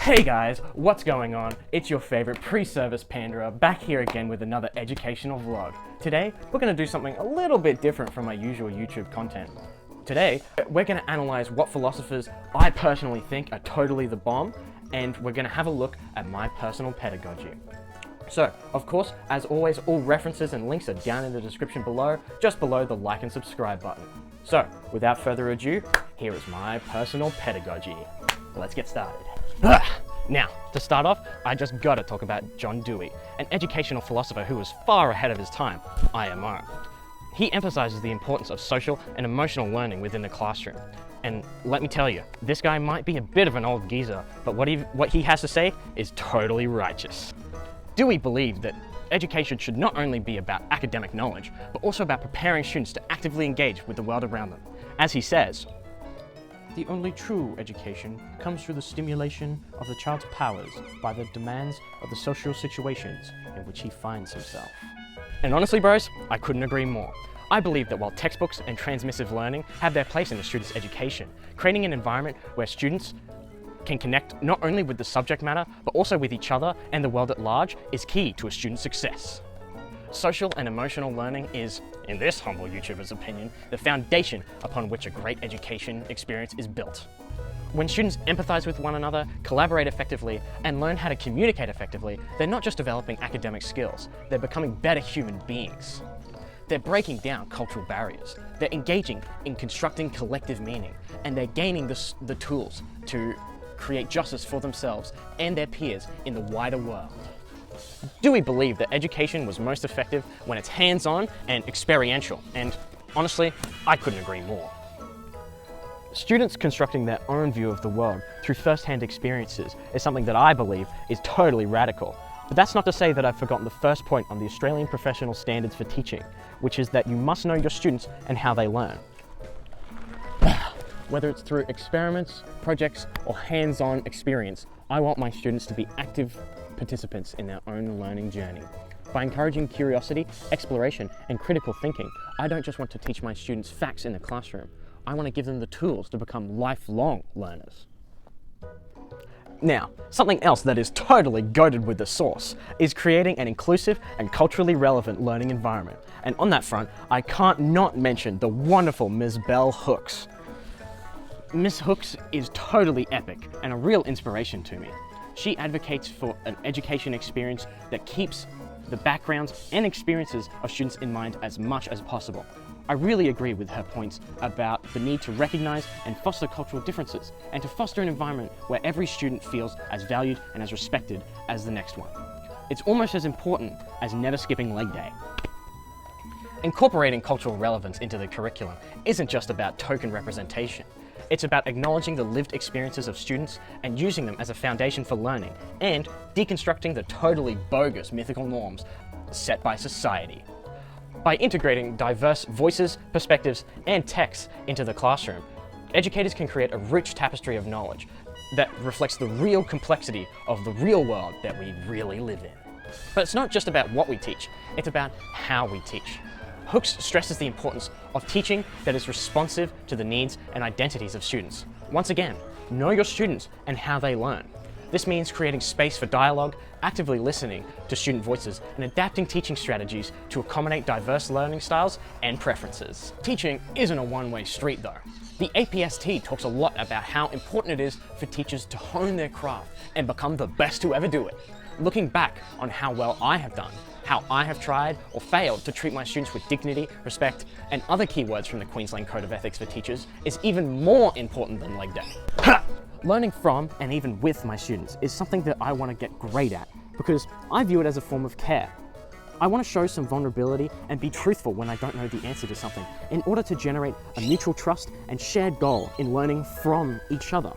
Hey guys, what's going on? It's your favorite pre-service panderer back here again with another educational vlog. Today, we're going to do something a little bit different from my usual YouTube content. Today, we're going to analyze what philosophers I personally think are totally the bomb, and we're going to have a look at my personal pedagogy. So, of course, as always, all references and links are down in the description below, just below the like and subscribe button. So, without further ado, here is my personal pedagogy. Let's get started. Now, to start off, I just gotta talk about John Dewey, an educational philosopher who was far ahead of his time, IMO. He emphasizes the importance of social and emotional learning within the classroom. And let me tell you, this guy might be a bit of an old geezer, but what he has to say is totally righteous. Dewey believed that education should not only be about academic knowledge, but also about preparing students to actively engage with the world around them. As he says, "The only true education comes through the stimulation of the child's powers by the demands of the social situations in which he finds himself." And honestly, bros, I couldn't agree more. I believe that while textbooks and transmissive learning have their place in a student's education, creating an environment where students can connect not only with the subject matter, but also with each other and the world at large is key to a student's success. Social and emotional learning is, in this humble YouTuber's opinion, the foundation upon which a great education experience is built. When students empathize with one another, collaborate effectively, and learn how to communicate effectively, they're not just developing academic skills, they're becoming better human beings. They're breaking down cultural barriers, they're engaging in constructing collective meaning, and they're gaining the tools to create justice for themselves and their peers in the wider world. Dewey believed that education was most effective when it's hands-on and experiential, and honestly, I couldn't agree more. Students constructing their own view of the world through first-hand experiences is something that I believe is totally radical. But that's not to say that I've forgotten the first point on the Australian Professional Standards for Teaching, which is that you must know your students and how they learn. Whether it's through experiments, projects, or hands-on experience, I want my students to be active participants in their own learning journey. By encouraging curiosity, exploration, and critical thinking, I don't just want to teach my students facts in the classroom. I want to give them the tools to become lifelong learners. Now, something else that is totally goated with the sauce is creating an inclusive and culturally relevant learning environment. And on that front, I can't not mention the wonderful Ms. Bell Hooks. Ms. Hooks is totally epic and a real inspiration to me. She advocates for an education experience that keeps the backgrounds and experiences of students in mind as much as possible. I really agree with her points about the need to recognize and foster cultural differences and to foster an environment where every student feels as valued and as respected as the next one. It's almost as important as never skipping leg day. Incorporating cultural relevance into the curriculum isn't just about token representation. It's about acknowledging the lived experiences of students and using them as a foundation for learning, and deconstructing the totally bogus mythical norms set by society. By integrating diverse voices, perspectives, and texts into the classroom, educators can create a rich tapestry of knowledge that reflects the real complexity of the real world that we really live in. But it's not just about what we teach, it's about how we teach. Hooks stresses the importance of teaching that is responsive to the needs and identities of students. Once again, know your students and how they learn. This means creating space for dialogue, actively listening to student voices, and adapting teaching strategies to accommodate diverse learning styles and preferences. Teaching isn't a one-way street though. The APST talks a lot about how important it is for teachers to hone their craft and become the best to ever do it. Looking back on how well I have done, how I have tried or failed to treat my students with dignity, respect, and other keywords from the Queensland Code of Ethics for Teachers is even more important than leg day. Learning from and even with my students is something that I want to get great at because I view it as a form of care. I want to show some vulnerability and be truthful when I don't know the answer to something in order to generate a mutual trust and shared goal in learning from each other.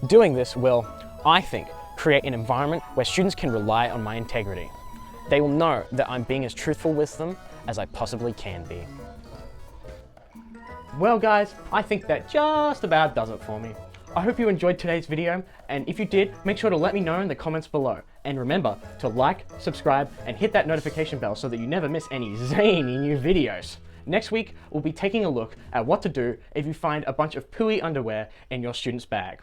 Doing this will, I think, create an environment where students can rely on my integrity. They will know that I'm being as truthful with them as I possibly can be. Well guys, I think that just about does it for me. I hope you enjoyed today's video, and if you did, make sure to let me know in the comments below. And remember to like, subscribe, and hit that notification bell so that you never miss any zany new videos. Next week, we'll be taking a look at what to do if you find a bunch of pooey underwear in your student's bag.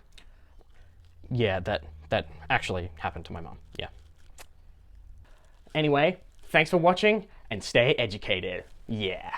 Yeah, that that actually happened to my mum. Yeah. Anyway, thanks for watching and stay educated. Yeah.